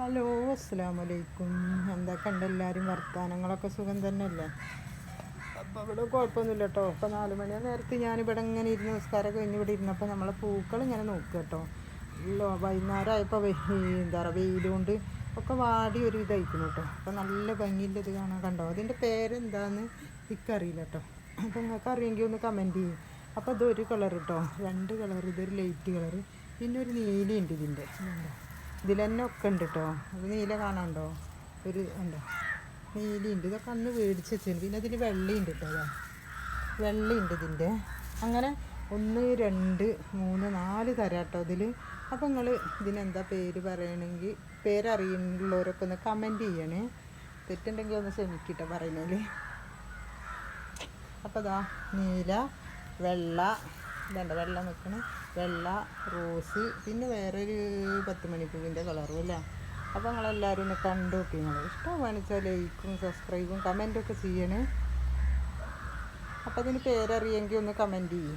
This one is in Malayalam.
ഹലോ, അസ്സലാമു അലൈക്കും. എന്തൊക്കെ ഉണ്ട് എല്ലാവരും വർത്തമാനങ്ങളൊക്കെ സുഖം തന്നെയല്ലേ? അപ്പോൾ ഇവിടെ കുഴപ്പമൊന്നുമില്ല കേട്ടോ. ഇപ്പോൾ 4 മണി നേരത്ത് ഞാനിവിടെ ഇങ്ങനെ ഇരുന്ന് നിസ്കാരമൊക്കെ കഴിഞ്ഞ് ഇവിടെ ഇരുന്നപ്പോൾ നമ്മളെ പൂക്കൾ ഇങ്ങനെ നോക്കുക കേട്ടോ. വൈകുന്നേരം ആയപ്പോൾ എന്താ പറയുക, വെയിലുകൊണ്ട് ഒക്കെ വാടി ഒരു ഇതായിരിക്കുന്നു കേട്ടോ. അപ്പോൾ നല്ല ഭംഗിയില്ല ഇത് കാണാൻ, കണ്ടോ? അതിൻ്റെ പേരെന്താന്ന് എനിക്കറിയില്ല കേട്ടോ. അപ്പോൾ നിങ്ങൾക്ക് അറിയെങ്കിൽ ഒന്ന് കമൻറ്റ് ചെയ്യും. അപ്പോൾ ഇതൊരു കളർ കേട്ടോ, 2 കളർ. ഇതൊരു ലൈറ്റ് കളർ, പിന്നെ ഒരു നീലയുണ്ട് ഇതിൻ്റെ. ഇതിൽ തന്നെ ഒക്കെ ഉണ്ട് കേട്ടോ. അത് നീല കാണാനുണ്ടോ? ഒരു ഉണ്ടോ? നീലയുണ്ട്. ഇതൊക്കെ അന്ന് മേടിച്ച് വെച്ചിട്ടുണ്ട്. പിന്നെ ഇതിൽ വെള്ളയുണ്ട് കേട്ടോ. വെള്ളയുണ്ട് ഇതിൻ്റെ. അങ്ങനെ 1 2 3 4 തരാം കേട്ടോ ഇതിൽ. അപ്പോൾ നിങ്ങൾ ഇതിനെന്താ പേര് പറയണമെങ്കിൽ, പേരറിയുന്നവരൊക്കെ ഒന്ന് കമൻറ്റ് ചെയ്യണേ. തെറ്റുണ്ടെങ്കിൽ ഒന്ന് ക്ഷമിക്കട്ടോ പറയുന്നതിൽ. അപ്പോൾ ഇതാ നീല, വെള്ള, ഇതുണ്ട് വെള്ള നിൽക്കണം, വെള്ള, റോസ്, പിന്നെ വേറൊരു 10 മണിപ്പൂവിൻ്റെ കളറും അല്ലേ. അപ്പോൾ നിങ്ങളെല്ലാവരും ഒന്ന് കണ്ടു നോക്കി. നിങ്ങൾ ഇഷ്ടമാണെന്ന് വെച്ചാൽ ലൈക്കും സബ്സ്ക്രൈബും കമൻറ്റൊക്കെ ചെയ്യണേ. അപ്പോൾ അതിന് പേരറിയെങ്കിൽ ഒന്ന് കമൻറ്റ് ചെയ്യും.